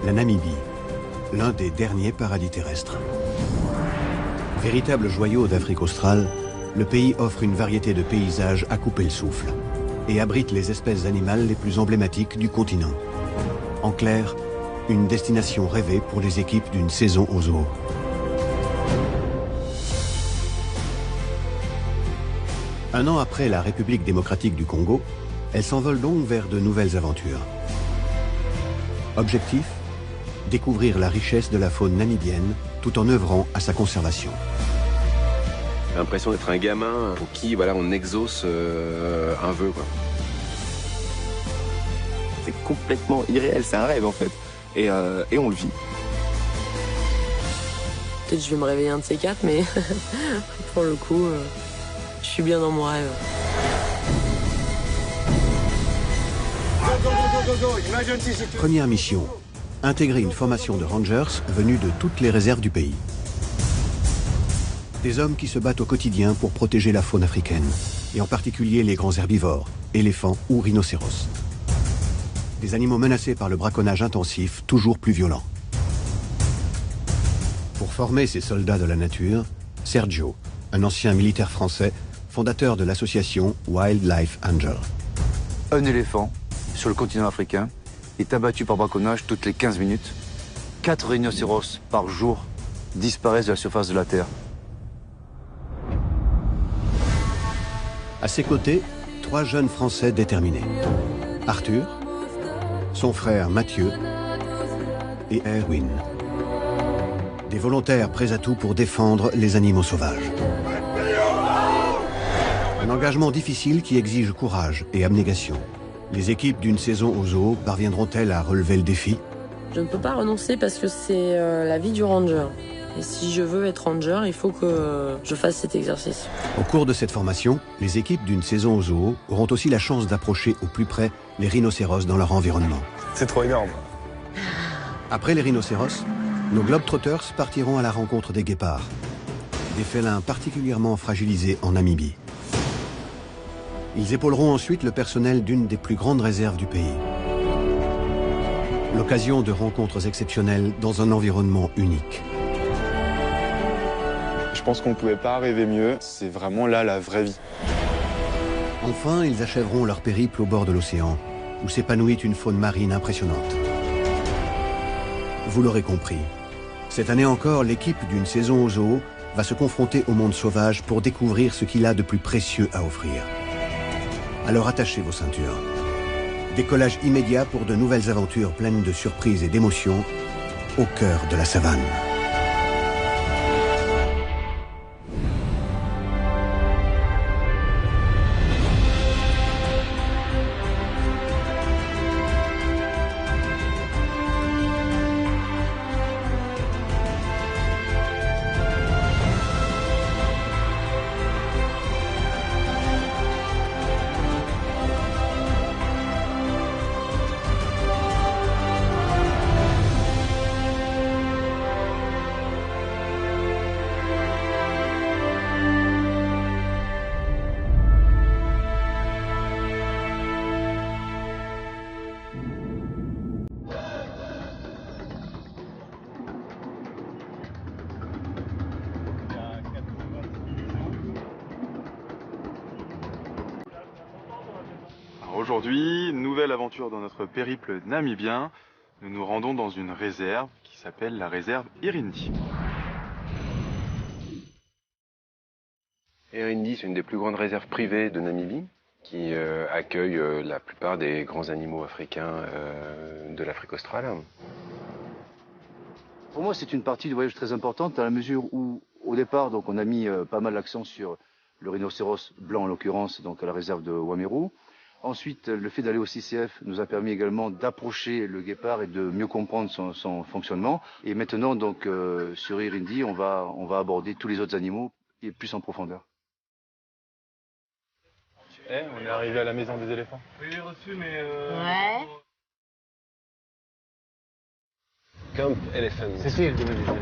la Namibie, l'un des derniers paradis terrestres. Véritable joyau d'Afrique australe, le pays offre une variété de paysages à couper le souffle et abrite les espèces animales les plus emblématiques du continent. En clair, une destination rêvée pour les équipes d'une saison au zoo. Un an après la République démocratique du Congo, elle s'envole donc vers de nouvelles aventures. Objectif ? Découvrir la richesse de la faune namibienne tout en œuvrant à sa conservation. J'ai l'impression d'être un gamin pour qui voilà, on exauce un vœu, quoi. C'est complètement irréel, c'est un rêve en fait. Et on le vit. Peut-être je vais me réveiller un de ces quatre, mais pour le coup, je suis bien dans mon rêve. Première mission, intégrer une formation de rangers venus de toutes les réserves du pays. Des hommes qui se battent au quotidien pour protéger la faune africaine, et en particulier les grands herbivores, éléphants ou rhinocéros. Des animaux menacés par le braconnage intensif, toujours plus violent. Pour former ces soldats de la nature, Sergio, un ancien militaire français, fondateur de l'association Wildlife Angel. Un éléphant sur le continent africain est abattu par braconnage toutes les 15 minutes. 4 rhinocéros par jour disparaissent de la surface de la Terre. À ses côtés, 3 jeunes Français déterminés. Arthur, son frère Mathieu et Erwin. Des volontaires prêts à tout pour défendre les animaux sauvages. Un engagement difficile qui exige courage et abnégation. Les équipes d'une saison au zoo parviendront-elles à relever le défi ? Je ne peux pas renoncer parce que c'est la vie du ranger. Et si je veux être ranger, il faut que je fasse cet exercice. Au cours de cette formation, les équipes d'une saison au zoo auront aussi la chance d'approcher au plus près les rhinocéros dans leur environnement. C'est trop énorme. Après les rhinocéros, nos Globetrotters partiront à la rencontre des guépards, des félins particulièrement fragilisés en Namibie. Ils épauleront ensuite le personnel d'une des plus grandes réserves du pays. L'occasion de rencontres exceptionnelles dans un environnement unique. Je pense qu'on ne pouvait pas rêver mieux. C'est vraiment là la vraie vie. Enfin, ils achèveront leur périple au bord de l'océan, où s'épanouit une faune marine impressionnante. Vous l'aurez compris, cette année encore, l'équipe d'une saison au zoo va se confronter au monde sauvage pour découvrir ce qu'il a de plus précieux à offrir. Alors attachez vos ceintures. Décollage immédiat pour de nouvelles aventures pleines de surprises et d'émotions au cœur de la savane. Aujourd'hui, nouvelle aventure dans notre périple namibien. Nous nous rendons dans une réserve qui s'appelle la réserve Irindi. Irindi, c'est une des plus grandes réserves privées de Namibie qui accueille la plupart des grands animaux africains de l'Afrique australe. Pour moi, c'est une partie du voyage très importante dans la mesure où, au départ, donc, on a mis pas mal l'accent sur le rhinocéros blanc, en l'occurrence, donc à la réserve de Wameru. Ensuite, le fait d'aller au CCF nous a permis également d'approcher le guépard et de mieux comprendre son fonctionnement. Et maintenant, donc, sur Irindi, on va aborder tous les autres animaux et plus en profondeur. On est arrivé à la maison des éléphants. Oui, j'ai reçu, mais... Ouais. Camp Elephant. C'est qui le début du jeu?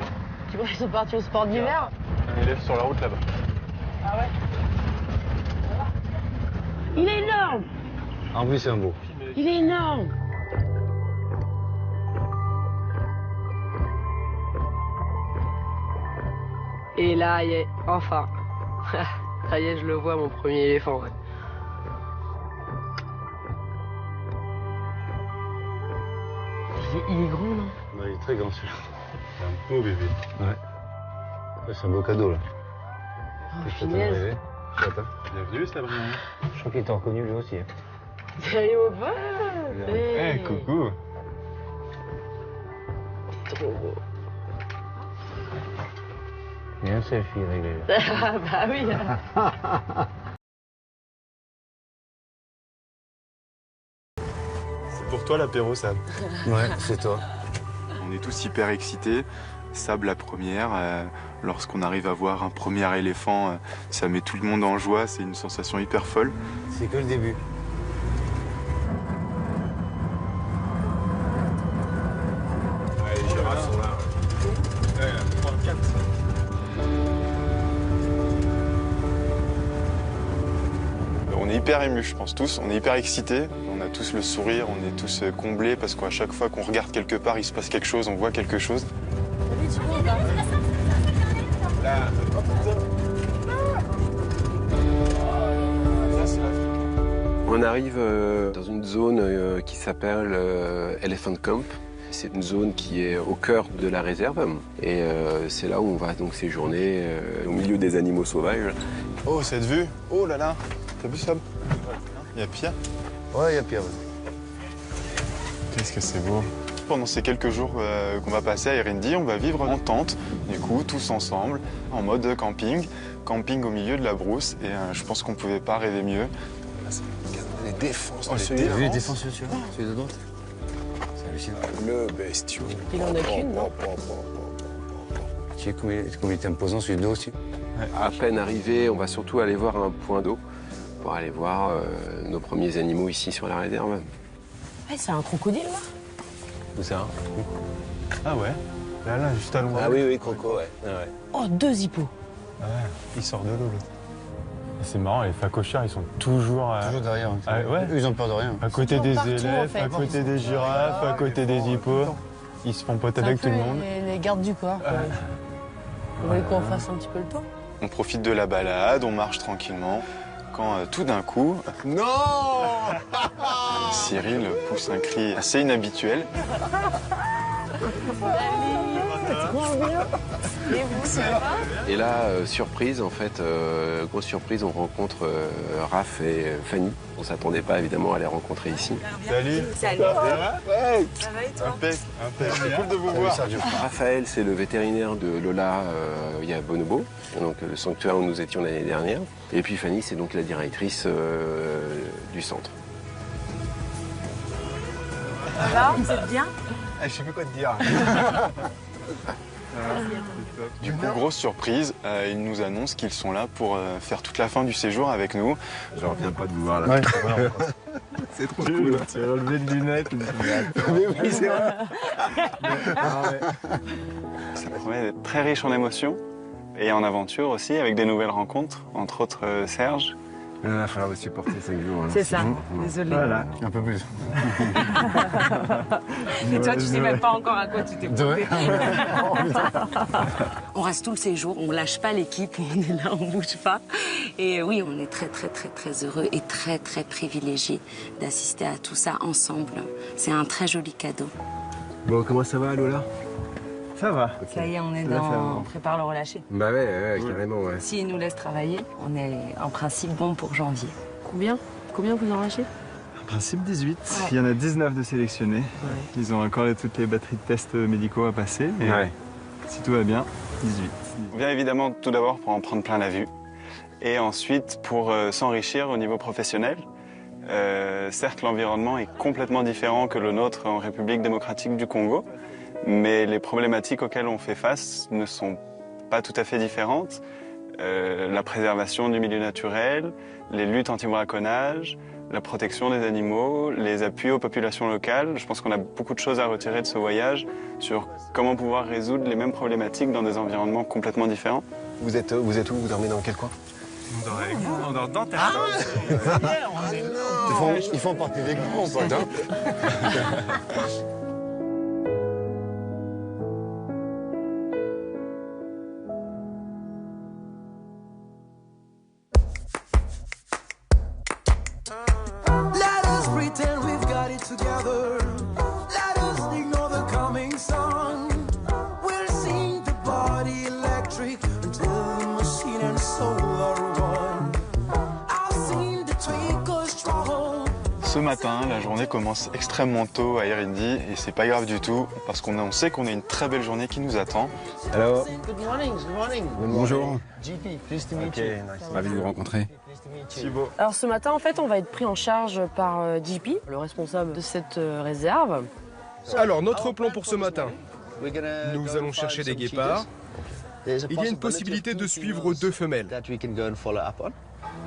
Tu vois, ils sont partis au sport d'hiver. Un élève sur la route là-bas. Ah ouais. Il est énorme. En plus, c'est un beau. Il est énorme. Et là, enfin, ça y est, je le vois, mon premier éléphant. Ouais. Il est grand, non? Ouais, il est très grand celui-là. C'est un beau bébé. Ouais. C'est un beau cadeau là. Oh, finesse. Bienvenue Sabrina. Je crois qu'il t'a reconnu lui aussi. Sérieux, va. Eh, coucou. Trop beau. Il y a un selfie avec les... Bah oui. C'est pour toi l'apéro, Sab. Ouais, c'est toi. On est tous hyper excités. Sab la première. Lorsqu'on arrive à voir un premier éléphant, ça met tout le monde en joie. C'est une sensation hyper folle. C'est que le début. Ouais, les girafes sont là. Ouais, 3, 4. On est hyper émus, je pense tous. On est hyper excités. On a tous le sourire, on est tous comblés parce qu'à chaque fois qu'on regarde quelque part, il se passe quelque chose, on voit quelque chose. On arrive dans une zone qui s'appelle Elephant Camp. C'est une zone qui est au cœur de la réserve et c'est là où on va donc séjourner au milieu des animaux sauvages. Oh, cette vue! Oh là là! T'as vu ça? Il y a pire? Ouais, il y a pire. Qu'est-ce que c'est beau! Pendant ces quelques jours qu'on va passer à Irindi, on va vivre en tente, du coup, tous ensemble, en mode camping. Camping au milieu de la brousse et je pense qu'on pouvait pas rêver mieux. Les défenses. Oh, celui les défenses celui de droite. C'est hallucinant. Le bestiau. Il en a qu'une, non? Tu sais comme il est imposant celui de dos aussi. À peine arrivé, on va surtout aller voir un point d'eau pour aller voir nos premiers animaux ici sur la réserve. Ouais, c'est un crocodile, là? Où ça? Ah ouais? Là, juste à loin. Ah oui, Croco, ouais. Ah ouais. Oh, 2 hippos. Ouais, il sort de l'eau, l'autre. C'est marrant, les phacochères, ils sont toujours... Toujours derrière. Hein. Ah, ouais. Eux, ils ont peur de rien. À côté des partout, élèves, en fait. à côté des girafes, à côté des hippos. Ils se font potes avec tout le monde. Les gardes du corps. Vous voulez qu'on fasse un petit peu le tour? On profite de la balade, on marche tranquillement. Quand tout d'un coup... Non! Cyril pousse un cri assez inhabituel. Et là, surprise, en fait, grosse surprise, on rencontre Raph et Fanny. On s'attendait pas évidemment à les rencontrer ici. Salut. Salut. Ça va? Ouais. Ça va et toi? Impec. C'est cool de vous voir. Raphaël, c'est le vétérinaire de Lola il y a Bonobo, donc le sanctuaire où nous étions l'année dernière. Et puis Fanny, c'est donc la directrice du centre. Alors, vous êtes bien? Je sais plus quoi te dire. Du coup, grosse surprise, ils nous annoncent qu'ils sont là pour faire toute la fin du séjour avec nous. Je reviens pas de vous voir là. Ouais, c'est trop cool. Tu as relevé de lunettes. Mais oui, c'est vrai. Ça promet d'être très riche en émotions et en aventures aussi, avec des nouvelles rencontres, entre autres Serge. Il va falloir le supporter 5 jours. C'est ça, désolé. Voilà, un peu plus. Et toi, tu sais même pas encore à quoi tu t'es posé. On reste tout le séjour, on lâche pas l'équipe, on est là, on bouge pas. Et oui, on est très heureux et très privilégiés d'assister à tout ça ensemble. C'est un très joli cadeau. Bon, comment ça va, Lola? Ça va. Ça y est, on prépare le relâché. Bah ouais, carrément, ouais. S'ils nous laissent travailler, on est en principe bon pour janvier. Combien vous en lâchez? En principe 18. Ouais. Il y en a 19 de sélectionnés. Ouais. Ils ont encore toutes les batteries de tests médicaux à passer. Mais si tout va bien, 18. On vient évidemment tout d'abord pour en prendre plein la vue. Et ensuite pour s'enrichir au niveau professionnel. Certes, l'environnement est complètement différent que le nôtre en République démocratique du Congo. Mais les problématiques auxquelles on fait face ne sont pas tout à fait différentes. La préservation du milieu naturel, les luttes anti-braconnage, la protection des animaux, les appuis aux populations locales. Je pense qu'on a beaucoup de choses à retirer de ce voyage sur comment pouvoir résoudre les mêmes problématiques dans des environnements complètement différents. Vous êtes où? Vous dormez dans quel coin? On dort avec vous, on dort dans ta Ils font partie des grands, potes, hein. other. Let us ignore the coming sun. We'll sing the body electric until the machine and soul are one. I've seen the twinkle struggle. Ce matin, la journée commence extrêmement tôt à Irindi et c'est pas grave du tout parce qu'on sait qu'on a une très belle journée qui nous attend. Alors, Good morning, good morning. bonjour. GP, pleased to meet Ok, you. nice. Ravi de vous rencontrer. Thibaut. Alors ce matin, en fait, on va être pris en charge par JP, le responsable de cette réserve. Alors, notre plan pour ce matin. Nous allons chercher des guépards. Il y a une possibilité de suivre 2 femelles.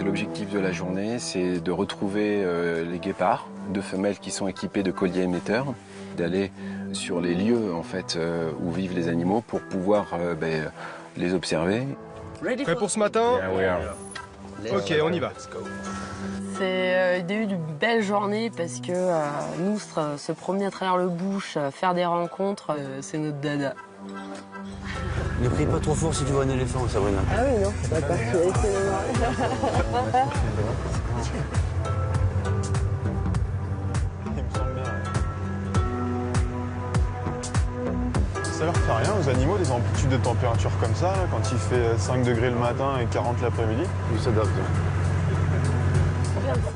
L'objectif de la journée, c'est de retrouver les guépards, 2 femelles qui sont équipées de colliers émetteurs, d'aller sur les lieux en fait où vivent les animaux pour pouvoir les observer. Prêt pour ce matin? Ok, on y va. C'est une belle journée parce que nous, se promener à travers le bush, faire des rencontres, c'est notre dada. Ne crie pas trop fort si tu vois un éléphant, Sabrina. Ah oui, non, c'est pas Ça leur fait rien aux animaux, des amplitudes de température comme ça, là, quand il fait 5 degrés le matin et 40 l'après-midi? Ils s'adaptent.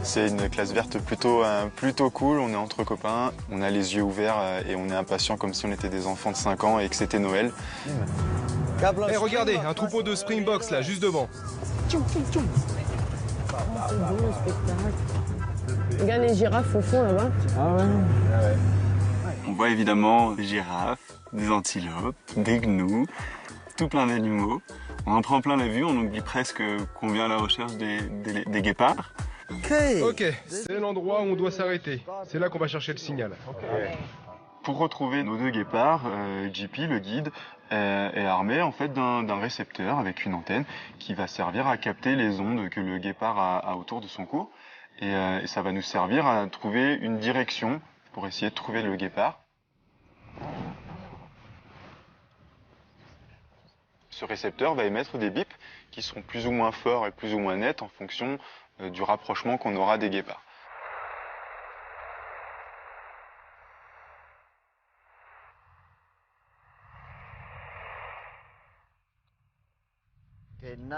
C'est une classe verte plutôt cool, on est entre copains, on a les yeux ouverts et on est impatients comme si on était des enfants de 5 ans et que c'était Noël. Eh, regardez, un troupeau de Springboks là, juste devant. Regarde les girafes au fond là-bas. Ah ouais. On voit évidemment des girafes, des antilopes, des gnous, tout plein d'animaux. On en prend plein la vue, on oublie presque qu'on vient à la recherche des guépards. Ok, c'est l'endroit où on doit s'arrêter. C'est là qu'on va chercher le signal. Pour retrouver nos 2 guépards, JP, le guide, est armé en fait d'un récepteur avec une antenne qui va servir à capter les ondes que le guépard a autour de son cou. Et ça va nous servir à trouver une direction pour essayer de trouver le guépard. Ce récepteur va émettre des bips qui seront plus ou moins forts et plus ou moins nets en fonction du rapprochement qu'on aura des guépards.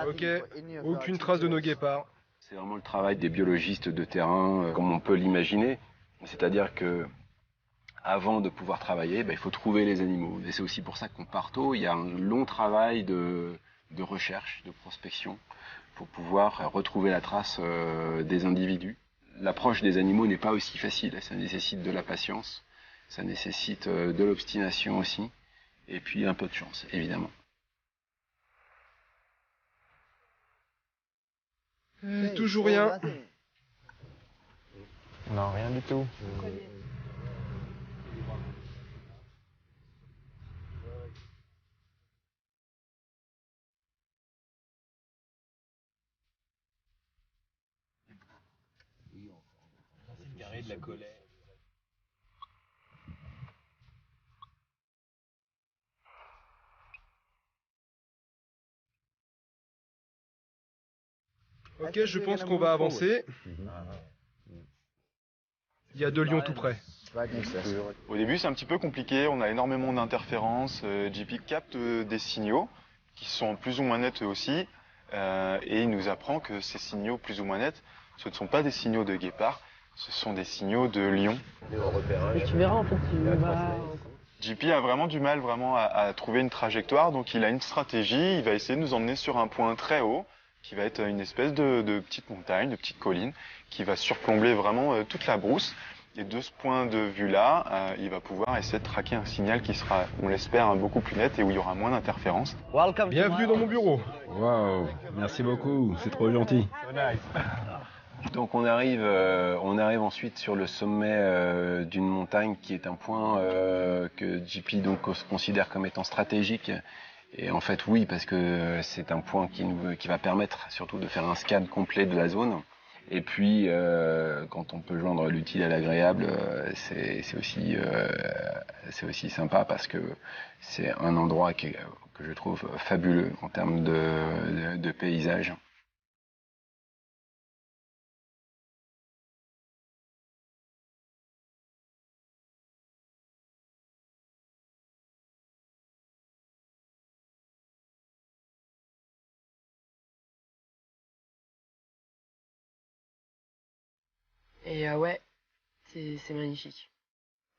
Ok, aucune trace de nos guépards. C'est vraiment le travail des biologistes de terrain, comme on peut l'imaginer. C'est-à-dire que avant de pouvoir travailler, il faut trouver les animaux. Et c'est aussi pour ça qu'on part tôt. Il y a un long travail de recherche, de prospection, pour pouvoir retrouver la trace des individus. L'approche des animaux n'est pas aussi facile. Ça nécessite de la patience, ça nécessite de l'obstination aussi, et puis un peu de chance, évidemment. Toujours rien. Non, rien du tout. De la colère. Ok, je pense qu'on va avancer. Il y a 2 lions tout près. Au début, c'est un petit peu compliqué, on a énormément d'interférences. JP capte des signaux qui sont plus ou moins nets eux aussi, et il nous apprend que ces signaux plus ou moins nets, ce ne sont pas des signaux de guépard, ce sont des signaux de lions. Et tu verras en fait, JP a vraiment du mal à trouver une trajectoire, donc il a une stratégie, il va essayer de nous emmener sur un point très haut, qui va être une espèce de petite montagne, de petite colline, qui va surplomber vraiment toute la brousse. Et de ce point de vue-là, il va pouvoir essayer de traquer un signal qui sera, on l'espère, beaucoup plus net et où il y aura moins d'interférences. Bienvenue dans mon bureau. Waouh, merci beaucoup, c'est trop gentil. Donc on arrive ensuite sur le sommet d'une montagne qui est un point que JP donc considère comme étant stratégique. Et en fait oui, parce que c'est un point qui va permettre surtout de faire un scan complet de la zone. Et puis quand on peut joindre l'utile à l'agréable, c'est aussi sympa parce que c'est un endroit que je trouve fabuleux en termes de paysage. Et ouais, c'est magnifique.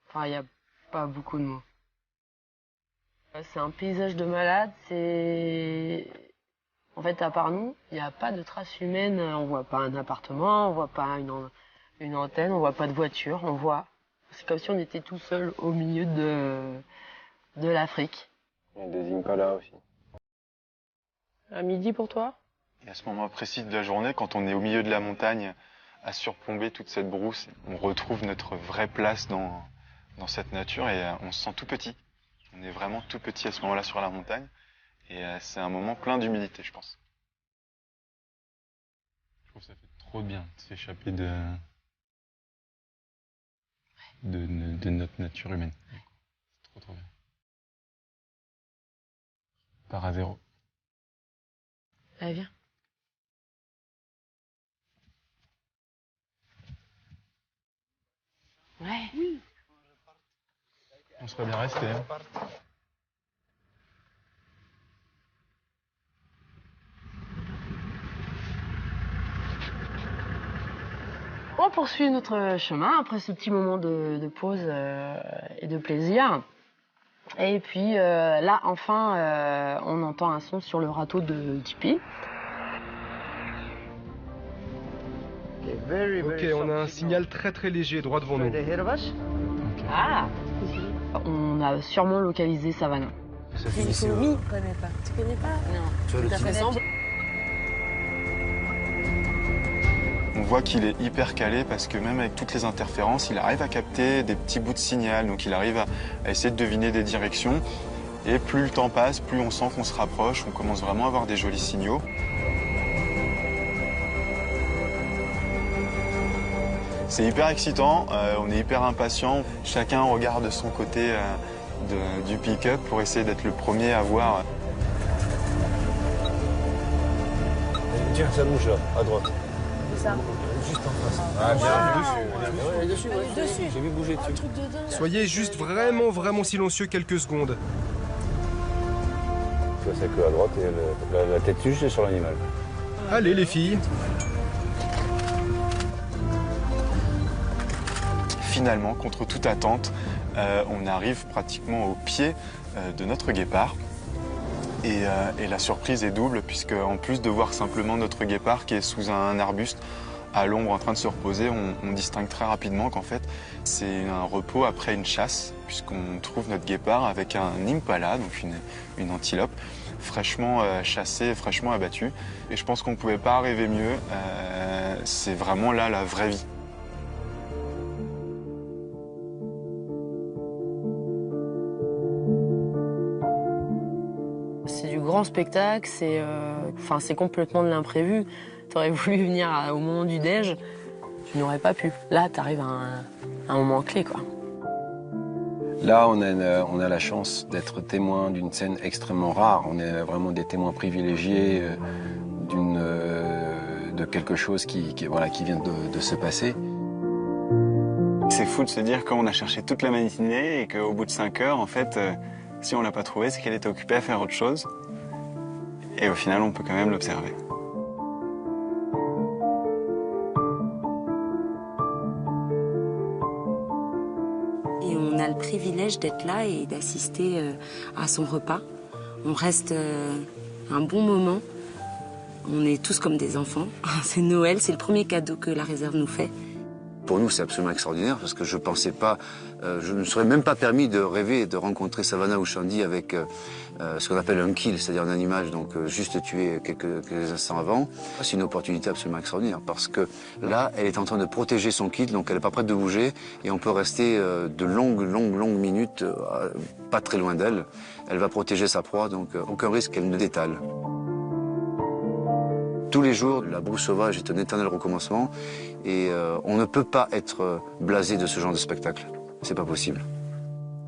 Enfin, il n'y a pas beaucoup de mots. C'est un paysage de malade, En fait, à part nous, il n'y a pas de traces humaines, on voit pas un appartement, on voit pas une antenne, on voit pas de voiture, c'est comme si on était tout seul au milieu de l'Afrique. Il y a des impalas aussi. À midi pour toi? Et à ce moment précis de la journée, quand on est au milieu de la montagne, à surplomber toute cette brousse, on retrouve notre vraie place dans cette nature et on se sent tout petit. On est vraiment tout petit à ce moment-là sur la montagne et c'est un moment plein d'humilité, je pense. Je trouve que ça fait trop bien de s'échapper de notre nature humaine. C'est trop bien. Part à zéro. Allez, viens. Ouais. Oui. On serait bien resté. Hein. On poursuit notre chemin après ce petit moment de pause et de plaisir. Et puis là, enfin, on entend un son sur le râteau de Tipi. Ok, on a un signal très très léger droit devant nous. Ah! On a sûrement localisé Savannah. Oui, je connais pas. Tu connais pas? Non. Tu vois le ensemble? On voit qu'il est hyper calé parce que même avec toutes les interférences, il arrive à capter des petits bouts de signal. Donc il arrive à essayer de deviner des directions. Et plus le temps passe, plus on sent qu'on se rapproche. On commence vraiment à avoir des jolis signaux. C'est hyper excitant, on est hyper impatient. Chacun regarde de son côté du pick-up pour essayer d'être le premier à voir. Tiens, ça bouge là, à droite. C'est ça. Juste en face. Ah, bien, dessus. Dessus. J'ai vu bouger dessus. Un truc de dingue. Soyez juste vraiment silencieux quelques secondes. Tu vois sa queue à droite et la tête juste sur l'animal. Allez les filles. Finalement, contre toute attente, on arrive pratiquement au pied de notre guépard. Et la surprise est double, puisque en plus de voir simplement notre guépard qui est sous un arbuste à l'ombre en train de se reposer, on distingue très rapidement qu'en fait c'est un repos après une chasse, puisqu'on trouve notre guépard avec un impala, donc une antilope, fraîchement chassée, fraîchement abattue. Et je pense qu'on ne pouvait pas rêver mieux, c'est vraiment là la vraie vie. C'est du grand spectacle, c'est complètement de l'imprévu. T'aurais voulu venir au moment du déj, tu n'aurais pas pu. Là, t'arrives à un moment clé, quoi. Là, on a la chance d'être témoin d'une scène extrêmement rare. On est vraiment des témoins privilégiés de quelque chose qui vient de se passer. C'est fou de se dire qu'on a cherché toute la matinée et qu'au bout de 5 heures, en fait, si on l'a pas trouvée, c'est qu'elle était occupée à faire autre chose. Et au final, on peut quand même l'observer. Et on a le privilège d'être là et d'assister à son repas. On reste un bon moment. On est tous comme des enfants. C'est Noël, c'est le premier cadeau que la réserve nous fait. Pour nous, c'est absolument extraordinaire parce que je pensais pas, je ne me serais même pas permis de rêver de rencontrer Savannah ou Shandy avec ce qu'on appelle un kill, c'est-à-dire un animal donc juste tué quelques instants avant. C'est une opportunité absolument extraordinaire parce que là, elle est en train de protéger son kill, donc elle n'est pas prête de bouger et on peut rester de longues minutes pas très loin d'elle. Elle va protéger sa proie, donc aucun risque qu'elle ne détale. Tous les jours, la brousse sauvage est un éternel recommencement et on ne peut pas être blasé de ce genre de spectacle. C'est pas possible.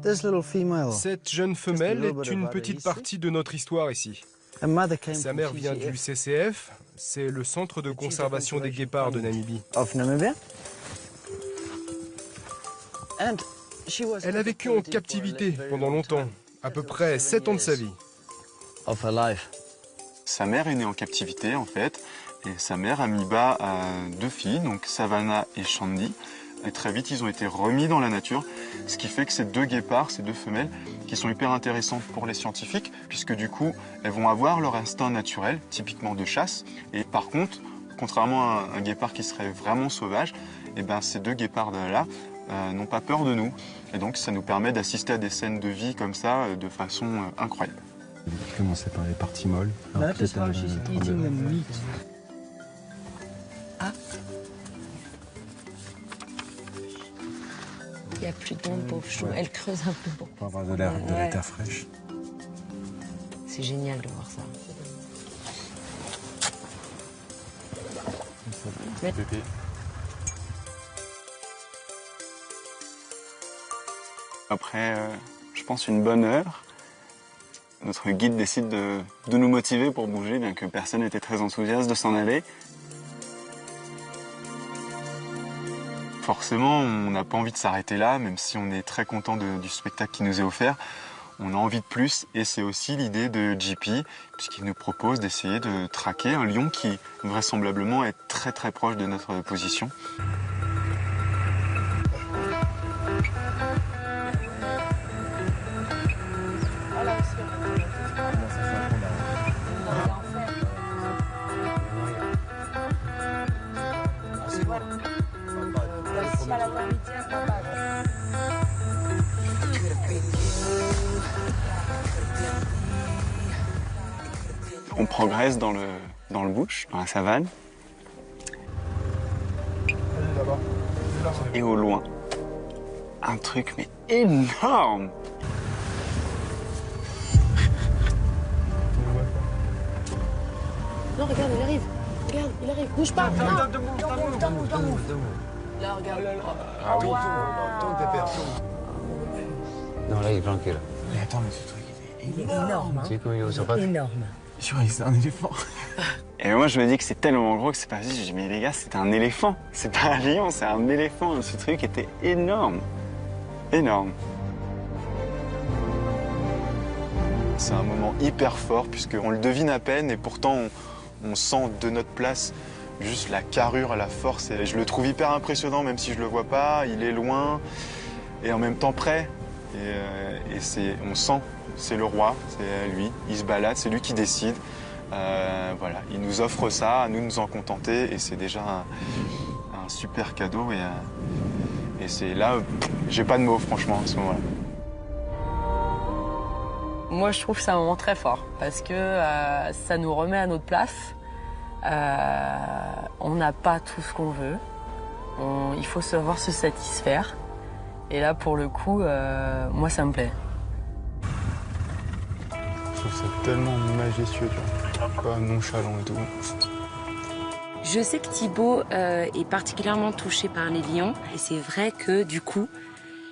Cette jeune femelle est une petite partie de notre histoire ici. Sa mère vient du CCF, c'est le centre de conservation des guépards de Namibie. Elle a vécu en captivité pendant longtemps, à peu près 7 ans de sa vie. Sa mère est née en captivité, en fait, Et sa mère a mis bas à 2 filles, donc Savannah et Shandy. Et très vite, ils ont été remis dans la nature, ce qui fait que ces 2 guépards, ces 2 femelles, qui sont hyper intéressantes pour les scientifiques, puisque du coup, elles vont avoir leur instinct naturel, typiquement de chasse. Et par contre, contrairement à un guépard qui serait vraiment sauvage, eh ben, ces 2 guépards-là n'ont pas peur de nous. Et donc, ça nous permet d'assister à des scènes de vie comme ça, de façon incroyable. Commencer par les parties molles. Ah. Il n'y a plus d'ombre, pauvre chou. Elle creuse un peu. Pour avoir de l'air fraîche. C'est génial de voir ça. Pépé. Après, je pense, une bonne heure, notre guide décide de nous motiver pour bouger, bien que personne n'était très enthousiaste de s'en aller. Forcément, on n'a pas envie de s'arrêter là, même si on est très content du spectacle qui nous est offert. On a envie de plus, et c'est aussi l'idée de JP, puisqu'il nous propose d'essayer de traquer un lion qui, vraisemblablement, est très très proche de notre position. On progresse dans le bush, dans la savane. Et au loin, un truc mais énorme. Non, regarde, il arrive. Regarde, il arrive. Bouge pas. Non, là, regarde. Ah oui, Non, là, il est planqué, là. Mais attends, mais ce truc, Il est énorme. Tu sais comment il est au sapin? Énorme. c'est un éléphant. Et moi, je me dis que c'est tellement gros que c'est pas juste. Je dis, mais les gars, c'est un éléphant. C'est pas un lion, c'est un éléphant. Ce truc était énorme. Énorme. C'est un moment hyper fort, puisqu'on le devine à peine, et pourtant, on sent de notre place juste la carrure, la force. Et je le trouve hyper impressionnant, même si je le vois pas. Il est loin, et en même temps près. Et on sent, c'est le roi, c'est lui. Il se balade, c'est lui qui décide. Voilà, il nous offre ça, à nous de nous en contenter, et c'est déjà un super cadeau. Et c'est là, j'ai pas de mots, franchement, à ce moment-là. Moi, je trouve que c'est un moment très fort parce que ça nous remet à notre place. On n'a pas tout ce qu'on veut. Il faut savoir se satisfaire. Et là, pour le coup, moi, ça me plaît. Je trouve ça tellement majestueux, tu vois. Pas nonchalant et tout. Je sais que Thibaut est particulièrement touché par les lions. Et c'est vrai que, du coup,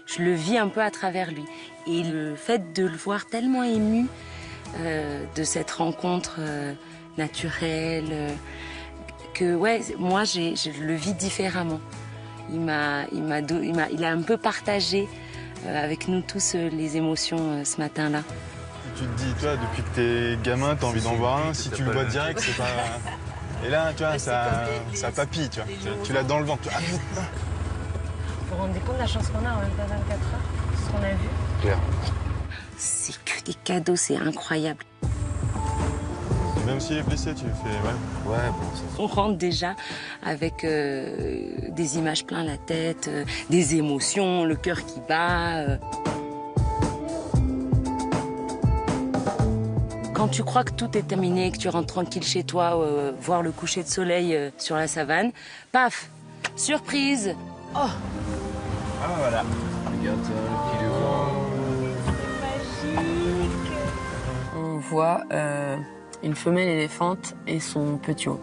je le vis un peu à travers lui. Et le fait de le voir tellement ému de cette rencontre naturelle, que ouais, moi je le vis différemment. Il a un peu partagé avec nous tous les émotions ce matin-là. Tu te dis, toi, depuis que t'es gamin, t'as envie d'en voir un. Si tu le vois direct, c'est pas. Et là, tu vois, ça papille, tu vois. Tu l'as dans le ventre. Vous vous rendez compte de la chance qu'on a en même pas 24 heures, ce qu'on a vu? Claire. C'est que des cadeaux, c'est incroyable. Même s'il est blessé, tu fais Ouais, bon, ça. On rentre déjà avec des images plein la tête, des émotions, le cœur qui bat. Quand tu crois que tout est terminé, que tu rentres tranquille chez toi, voir le coucher de soleil sur la savane, paf, surprise. Oh. Ah voilà. Regarde ça, le petit lion. On voit une femelle éléphante et son petit haut.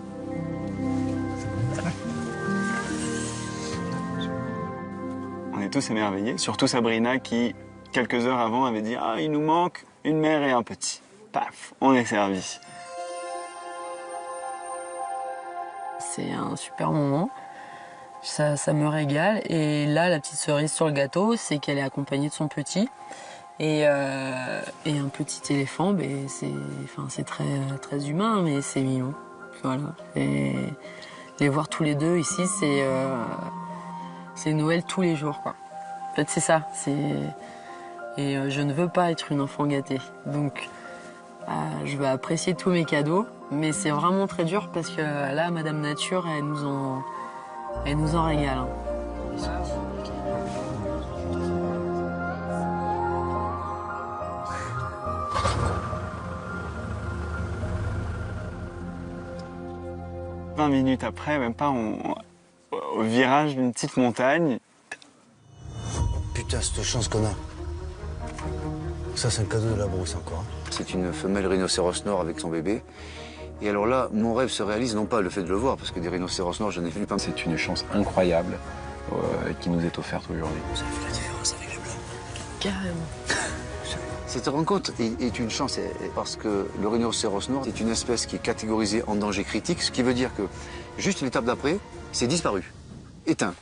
On est tous émerveillés, surtout Sabrina qui, quelques heures avant, avait dit « Ah, il nous manque une mère et un petit ». Paf, on est servi. C'est un super moment. Ça me régale. Et là, la petite cerise sur le gâteau, c'est qu'elle est accompagnée de son petit. Et un petit éléphant, c'est très, très humain, mais c'est mignon. Voilà. Et les voir tous les deux ici, c'est Noël tous les jours, quoi. En fait, c'est ça. Et je ne veux pas être une enfant gâtée. Donc, je vais apprécier tous mes cadeaux, mais c'est vraiment très dur parce que là, Madame Nature, elle nous en régale. Hein. 20 minutes après, même pas, au virage d'une petite montagne. Putain, cette chance qu'on a. Ça, c'est un cadeau de la brousse encore. C'est une femelle rhinocéros nord avec son bébé. Et alors là, mon rêve se réalise, non pas le fait de le voir, parce que des rhinocéros noirs, j'en ai vu pas. C'est une chance incroyable qui nous est offerte aujourd'hui. Vous avez vu la différence avec les blancs? Carrément. Cette rencontre est une chance parce que le rhinocéros nord est une espèce qui est catégorisée en danger critique, ce qui veut dire que juste l'étape d'après, c'est disparu, éteint.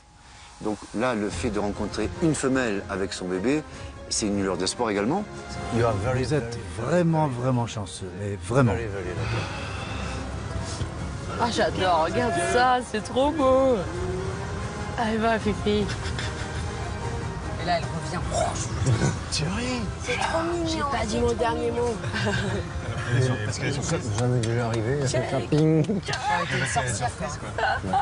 Donc là, le fait de rencontrer une femelle avec son bébé, c'est une lueur d'espoir également. Vous êtes vraiment, vraiment chanceux, mais vraiment. Ah, j'adore, regarde ça, c'est trop beau. Allez, va, Fifi. Et là, elle revient. Tu ris? C'est trop mignon. J'ai pas dit mon dernier mot. Parce qu'elles sont jamais déjà arrivées, elles font clapping. Une sorcière, quoi.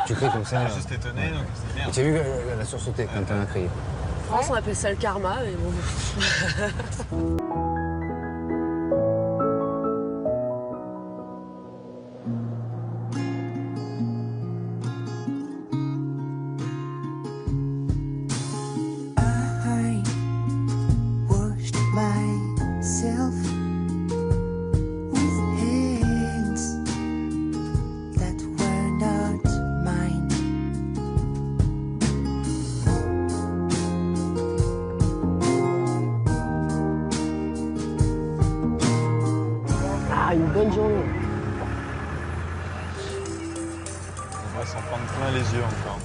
Tu cries comme ça. Juste étonné, donc c'est bien. Tu as vu qu'elle a sursauté quand elle a crié. En France, on appelle ça le karma, mais bon. Une bonne journée. On va s'en prendre plein les yeux encore.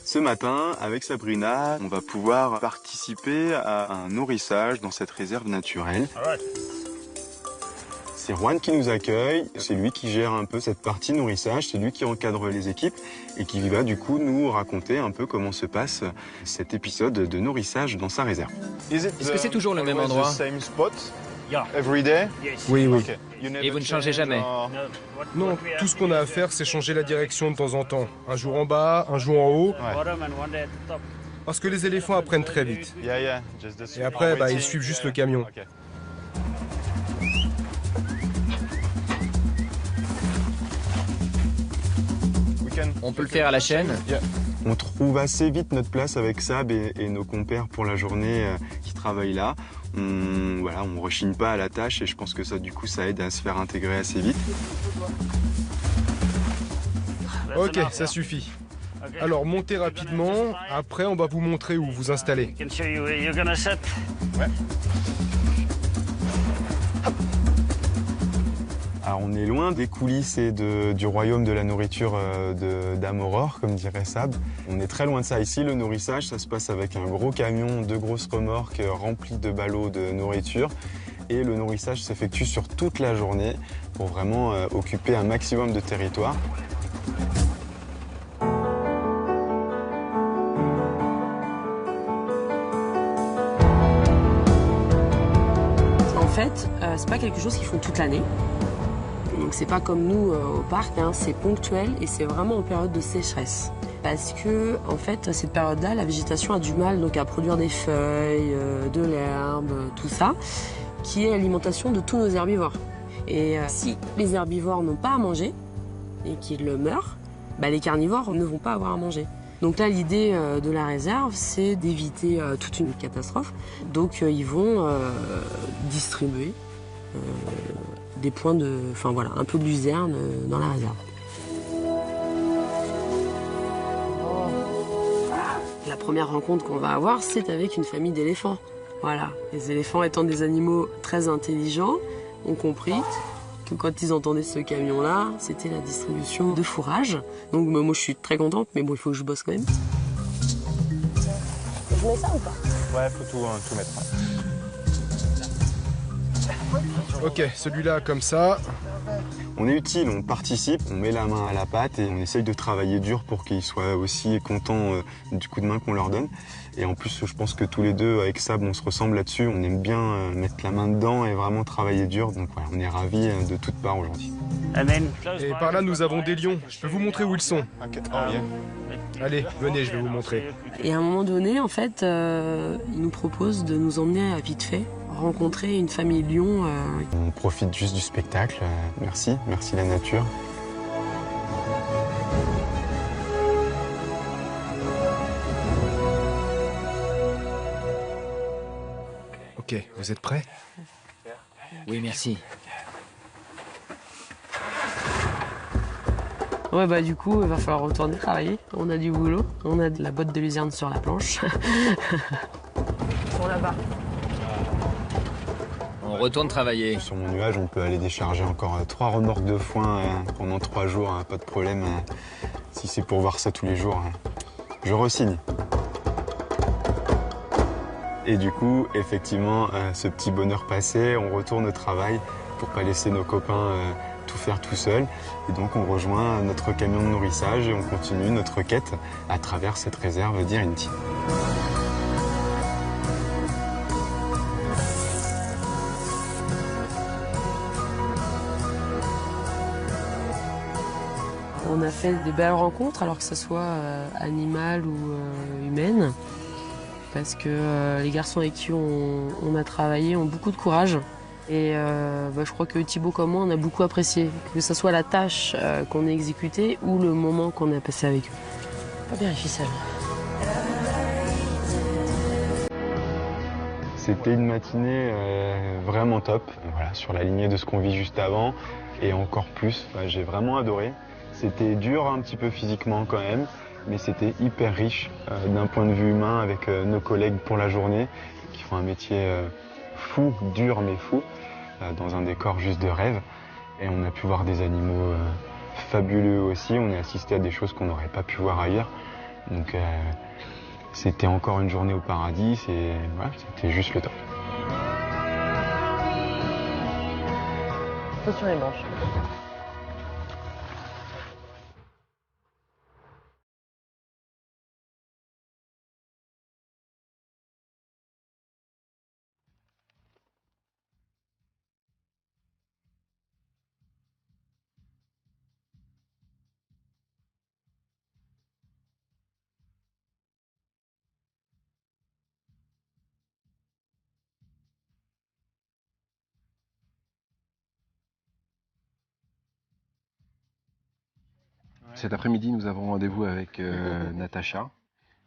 Ce matin, avec Sabrina, on va pouvoir participer à un nourrissage dans cette réserve naturelle. C'est Juan qui nous accueille, c'est lui qui gère un peu cette partie nourrissage, c'est lui qui encadre les équipes et qui va du coup nous raconter un peu comment se passe cet épisode de nourrissage dans sa réserve. Est-ce que c'est toujours le même endroit? Oui, oui. Et vous ne changez jamais? Non, tout ce qu'on a à faire, c'est changer la direction de temps en temps. Un jour en bas, un jour en haut. Parce que les éléphants apprennent très vite. Et après, ils suivent juste le camion. On peut le faire à la chaîne? On trouve assez vite notre place avec Sab et nos compères pour la journée qui travaillent là. On rechigne pas à la tâche et je pense que ça, du coup, ça aide à se faire intégrer assez vite. Ok, ça suffit. Alors montez rapidement, après on va vous montrer où vous installer. Alors on est loin des coulisses et du royaume de la nourriture d'Amoror, comme dirait Sab. On est très loin de ça. Ici, le nourrissage, ça se passe avec un gros camion, 2 grosses remorques remplies de ballots de nourriture. Et le nourrissage s'effectue sur toute la journée pour vraiment occuper un maximum de territoire. En fait, c'est pas quelque chose qu'ils font toute l'année. Donc c'est pas comme nous au parc, c'est ponctuel et c'est vraiment en période de sécheresse. Parce que en fait, cette période-là, la végétation a du mal donc à produire des feuilles, de l'herbe, tout ça, qui est l'alimentation de tous nos herbivores. Et si les herbivores n'ont pas à manger et qu'ils meurent, les carnivores ne vont pas avoir à manger. Donc là, l'idée de la réserve, c'est d'éviter toute une catastrophe. Donc ils vont distribuer des points un peu de luzerne dans la réserve. La première rencontre qu'on va avoir, c'est avec une famille d'éléphants. Voilà, les éléphants étant des animaux très intelligents, ont compris que quand ils entendaient ce camion-là, c'était la distribution de fourrage. Donc moi je suis très contente, mais bon, il faut que je bosse quand même. Je mets ça ou pas? Ouais, faut tout mettre. Ok, celui-là comme ça. On est utile, on participe, on met la main à la pâte et on essaye de travailler dur pour qu'ils soient aussi contents du coup de main qu'on leur donne. Et en plus, je pense que tous les deux, avec Sab, on se ressemble là-dessus. On aime bien mettre la main dedans et vraiment travailler dur. Donc voilà, on est ravis de toutes parts aujourd'hui. Et par là, nous avons des lions. Je peux vous montrer où ils sont. Allez, venez, je vais vous montrer. Et à un moment donné, en fait, ils nous proposent de nous emmener à vite fait rencontrer une famille lion. On profite juste du spectacle. Merci la nature. Ok, vous êtes prêts? Oui, merci. Ouais, bah du coup, il va falloir retourner travailler. On a du boulot. On a de la botte de luzerne sur la planche. Ils sont là-bas. On retourne travailler. Sur mon nuage, on peut aller décharger encore 3 remorques de foin pendant 3 jours, pas de problème. Si c'est pour voir ça tous les jours, je re-signe. Et du coup, effectivement, ce petit bonheur passé, on retourne au travail pour pas laisser nos copains tout faire tout seuls. Et donc on rejoint notre camion de nourrissage et on continue notre quête à travers cette réserve d'Irinti. On a fait des belles rencontres, alors que ce soit animales ou humaines, parce que les garçons avec qui on a travaillé ont beaucoup de courage. Et je crois que Thibaut comme moi, on a beaucoup apprécié, que ce soit la tâche qu'on a exécutée ou le moment qu'on a passé avec eux. Pas bien difficile. C'était une matinée vraiment top, voilà, sur la lignée de ce qu'on vit juste avant, et encore plus, j'ai vraiment adoré. C'était dur un petit peu physiquement quand même, mais c'était hyper riche d'un point de vue humain avec nos collègues pour la journée, qui font un métier fou, dur mais fou, dans un décor juste de rêve. Et on a pu voir des animaux fabuleux aussi, on a assisté à des choses qu'on n'aurait pas pu voir ailleurs. Donc c'était encore une journée au paradis, voilà, c'était juste le top. Attention les branches. Cet après-midi, nous avons rendez-vous avec Natacha,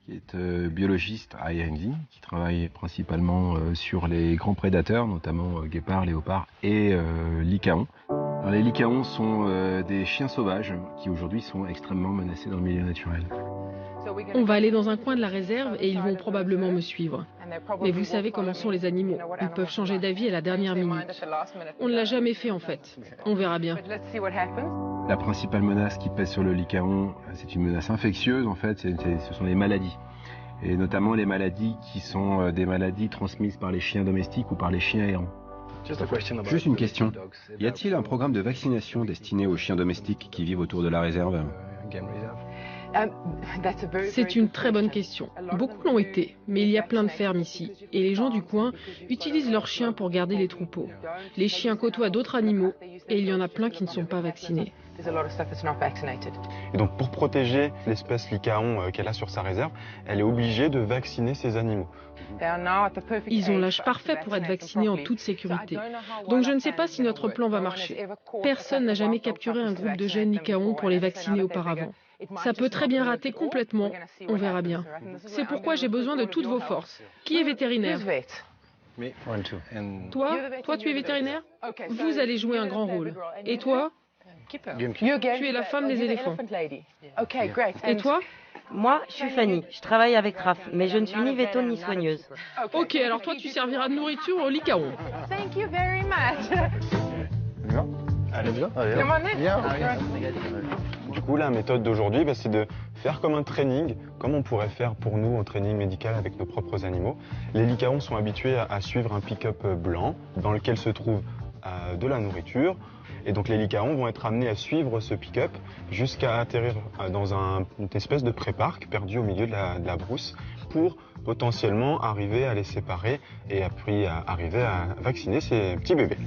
qui est biologiste à Irinti, qui travaille principalement sur les grands prédateurs, notamment guépards, léopards et lycaons. Alors, les lycaons sont des chiens sauvages qui aujourd'hui sont extrêmement menacés dans le milieu naturel. On va aller dans un coin de la réserve et ils vont probablement me suivre. Mais vous savez comment sont les animaux. Ils peuvent changer d'avis à la dernière minute. On ne l'a jamais fait en fait. On verra bien. La principale menace qui pèse sur le lycaon, c'est une menace infectieuse en fait, ce sont les maladies. Et notamment les maladies qui sont des maladies transmises par les chiens domestiques ou par les chiens errants. Juste une question. Y a-t-il un programme de vaccination destiné aux chiens domestiques qui vivent autour de la réserve? C'est une très bonne question. Beaucoup l'ont été, mais il y a plein de fermes ici. Et les gens du coin utilisent leurs chiens pour garder les troupeaux. Les chiens côtoient d'autres animaux et il y en a plein qui ne sont pas vaccinés. Et donc pour protéger l'espèce lycaon qu'elle a sur sa réserve, elle est obligée de vacciner ses animaux. Ils ont l'âge parfait pour être vaccinés en toute sécurité. Donc je ne sais pas si notre plan va marcher. Personne n'a jamais capturé un groupe de jeunes lycaons pour les vacciner auparavant. Ça peut très bien rater complètement, on verra bien. C'est pourquoi j'ai besoin de toutes vos forces. Qui est vétérinaire? Toi tu es vétérinaire? Vous allez jouer un grand rôle. Et toi? Tu es la femme des éléphants. Et toi? Moi, je suis Fanny. Je travaille avec Raph, mais je ne suis ni véto ni soigneuse. Ok, alors toi, tu serviras de nourriture au lycaon. Thank you very much. Allez, viens. Come on in. Viens. Du coup, la méthode d'aujourd'hui, c'est de faire comme un training, comme on pourrait faire pour nous en training médical avec nos propres animaux. Les lycaons sont habitués à suivre un pick-up blanc dans lequel se trouvent de la nourriture. Et donc les lycaons vont être amenés à suivre ce pick-up jusqu'à atterrir dans une espèce de pré-parc perdu au milieu de la brousse pour potentiellement arriver à les séparer et puis arriver à vacciner ces petits bébés.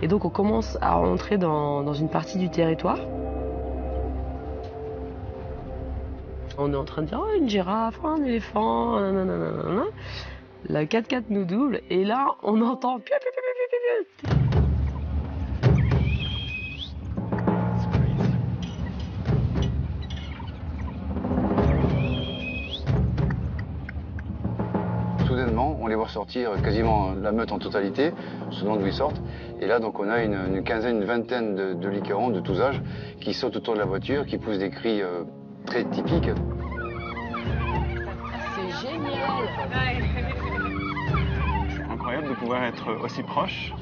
Et donc on commence à rentrer dans une partie du territoire. On est en train de dire oh, une girafe, un éléphant, nanana. La 4x4 nous double et là on entend piou, piou, piou, piou, piou, piou. Soudainement, on les voit sortir quasiment la meute en totalité, selon d'où ils sortent. Et là, donc, on a une quinzaine, une vingtaine de lycaons de tous âges qui sautent autour de la voiture, qui poussent des cris très typiques. C'est génial! C'est incroyable de pouvoir être aussi proche.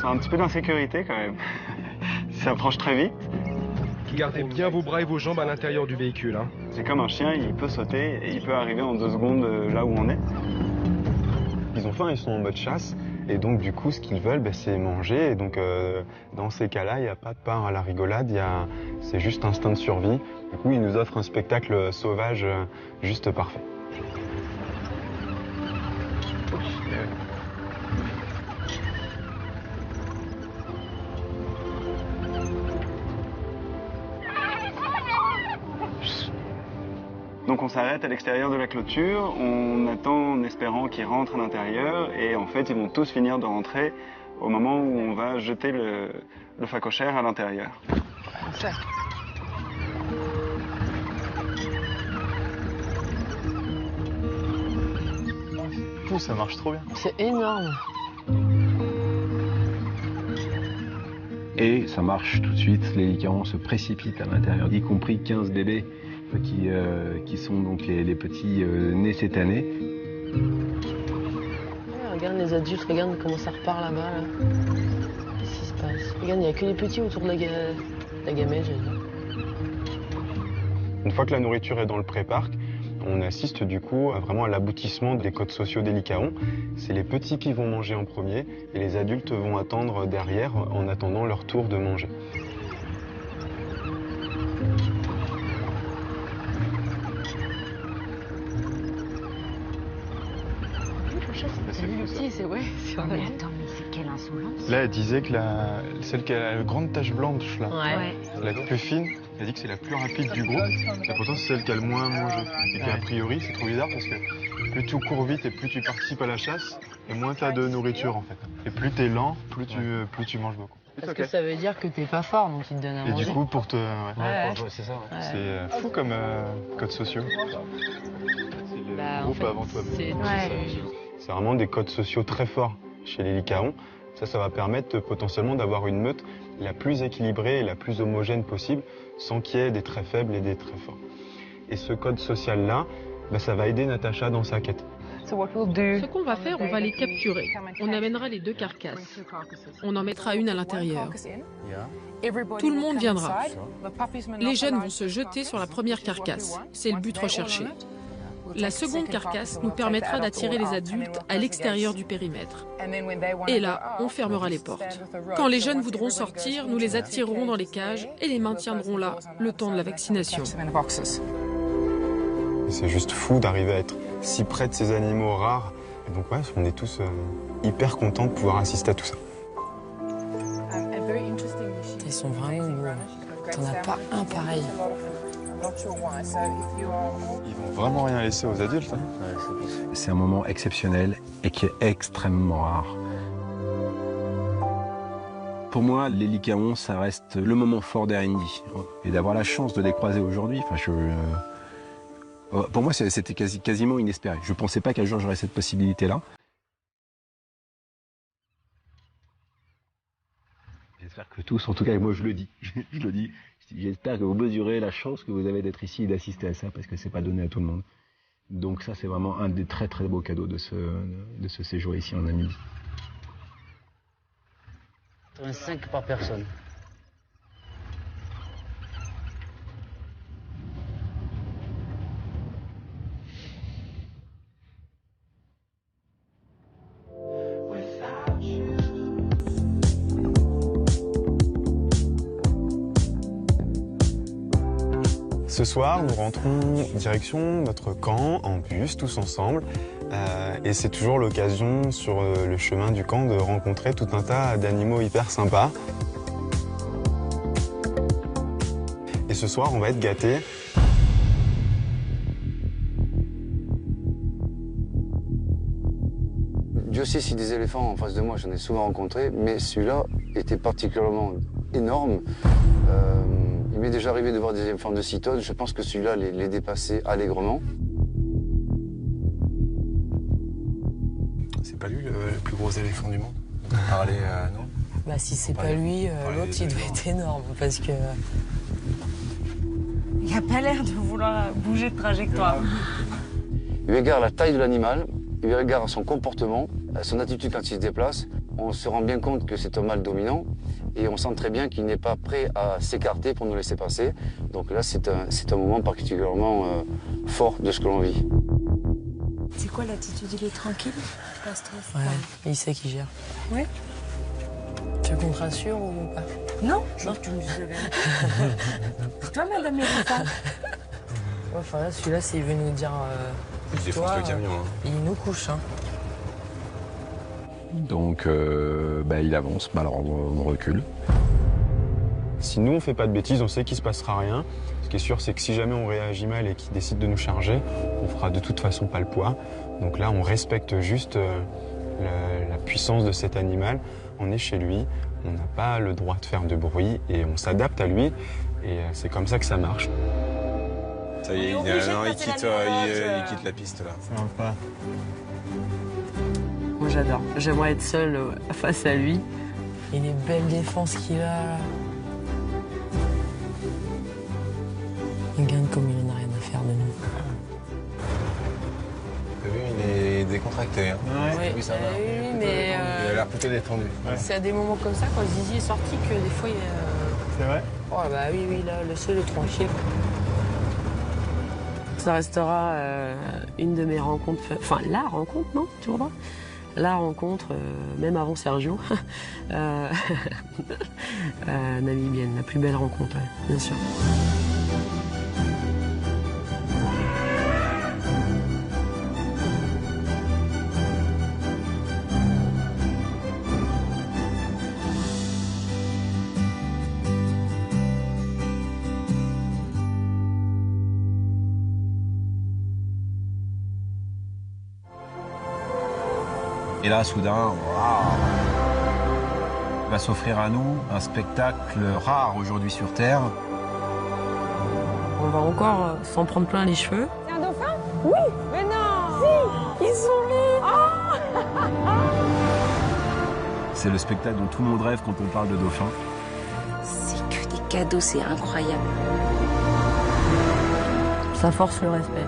C'est un petit peu d'insécurité quand même. Ça approche très vite. Gardez bien vos bras et vos jambes à l'intérieur du véhicule. Hein. C'est comme un chien, il peut sauter et il peut arriver en 2 secondes là où on est. Ils ont faim, ils sont en mode chasse. Et donc du coup, ce qu'ils veulent, c'est manger. Et donc dans ces cas-là, il n'y a pas de part à la rigolade, c'est juste instinct de survie. Du coup, ils nous offrent un spectacle sauvage juste parfait. Donc on s'arrête à l'extérieur de la clôture, on attend en espérant qu'ils rentrent à l'intérieur et en fait ils vont tous finir de rentrer au moment où on va jeter le phacochère à l'intérieur. Tout ça marche trop bien. C'est énorme. Et ça marche tout de suite, les lycaons se précipitent à l'intérieur, y compris 15 bébés qui sont donc les petits nés cette année. Ouais, regarde les adultes, regarde comment ça repart là-bas. Là. Qu'est-ce qui se passe? Regarde, il n'y a que les petits autour de la gamelle, j'allais dire. Une fois que la nourriture est dans le pré-parc, on assiste du coup vraiment à l'aboutissement des codes sociaux des lycaons. C'est les petits qui vont manger en premier et les adultes vont attendre derrière en attendant leur tour de manger. Mais attends, mais c'est quelle insolence. Là, elle disait que celle qui a la grande tache blanche, là, ouais. la plus fine, elle dit que c'est la plus rapide du groupe. Et pourtant, c'est celle qui a le moins mangé. Et puis, a priori, c'est trop bizarre parce que plus tu cours vite et plus tu participes à la chasse, et moins tu as de nourriture, en fait. Et plus tu es lent, plus tu manges beaucoup. Parce que ça veut dire que t'es pas fort, donc ils te donnent à manger. Et du coup, pour te... c'est ça. Ouais. C'est fou comme codes sociaux. C'est le groupe avant toi. C'est vraiment des codes sociaux très forts chez les lycaons. Ça va permettre potentiellement d'avoir une meute la plus équilibrée et la plus homogène possible, sans qu'il y ait des très faibles et des très forts. Et ce code social-là, ça va aider Natacha dans sa quête. Ce qu'on va faire, on va les capturer. On amènera les 2 carcasses. On en mettra une à l'intérieur. Tout le monde viendra. Les jeunes vont se jeter sur la première carcasse. C'est le but recherché. La seconde carcasse nous permettra d'attirer les adultes à l'extérieur du périmètre. Et là, on fermera les portes. Quand les jeunes voudront sortir, nous les attirerons dans les cages et les maintiendrons là le temps de la vaccination. C'est juste fou d'arriver à être si près de ces animaux rares. Et donc ouais, on est tous hyper contents de pouvoir assister à tout ça. Ils sont vraiment beaux. T'en as pas un pareil. Ils vont vraiment rien laisser aux adultes. Hein. C'est un moment exceptionnel et qui est extrêmement rare. Pour moi, les lycaons, ça reste le moment fort d'Airindi. Et d'avoir la chance de les croiser aujourd'hui, pour moi, c'était quasiment inespéré. Je ne pensais pas qu'un jour j'aurais cette possibilité-là. J'espère que tous, en tout cas moi je le dis, j'espère que vous mesurez la chance que vous avez d'être ici et d'assister à ça, parce que c'est pas donné à tout le monde. Donc ça, c'est vraiment un des très très beaux cadeaux de ce séjour ici en Namibie. 5 par personne. Ce soir, nous rentrons direction notre camp en bus, tous ensemble. Et c'est toujours l'occasion sur le chemin du camp de rencontrer tout un tas d'animaux hyper sympas. Et ce soir, on va être gâtés. Dieu sait si des éléphants en face de moi, j'en ai souvent rencontré, mais celui-là était particulièrement énorme. Il m'est déjà arrivé de voir des éléphants de 6 tonnes. Je pense que celui-là les dépassait allègrement. C'est pas lui le plus gros éléphant du monde? Parler, non? Bah si c'est pas lui, l'autre il doit être énorme parce que... Il a pas l'air de vouloir bouger de trajectoire. Eu égard à la taille de l'animal, eu égard à son comportement, à son attitude quand il se déplace, on se rend bien compte que c'est un mâle dominant et on sent très bien qu'il n'est pas prêt à s'écarter pour nous laisser passer. Donc là, c'est un moment particulièrement fort de ce que l'on vit. C'est quoi l'attitude? Il est tranquille? Pas stressé? Ouais, il sait qu'il gère. Oui. Tu veux qu'on te rassure ou pas? Non, tu me dis toi, madame l'éléphant. Enfin là, celui-là, s'il veut nous dire... il défonce le camion. Il nous couche. Hein. Donc, il avance, alors on recule. Si nous, on fait pas de bêtises, on sait qu'il se passera rien. Ce qui est sûr, c'est que si jamais on réagit mal et qu'il décide de nous charger, on fera de toute façon pas le poids. Donc là, on respecte juste la puissance de cet animal. On est chez lui, on n'a pas le droit de faire de bruit et on s'adapte à lui. Et c'est comme ça que ça marche. Ça y est, il quitte la piste là. Ça va pas. Moi j'adore. J'aimerais être seule face à lui. Et les belles défenses qu'il a là. Il gagne comme il en a rien à faire de nous. T'as vu, il est décontracté. Hein. Ouais. Oui, ça va. Oui, mais... Il a l'air plutôt détendu. Ouais. C'est à des moments comme ça, quand Zizi est sorti, que des fois il... C'est vrai? Oh bah oui, là, le seul est tranquille. Ça restera une de mes rencontres... Enfin, la rencontre, non? Toujours pas? La rencontre, même avant Sergio, namibienne, la plus belle rencontre, ouais, bien sûr. Et là, soudain, waouh, va s'offrir à nous un spectacle rare aujourd'hui sur Terre. On va encore s'en prendre plein les cheveux. C'est un dauphin? Oui. Mais non! Si, ils sont là. C'est le spectacle dont tout le monde rêve quand on parle de dauphin. C'est que des cadeaux, c'est incroyable. Ça force le respect.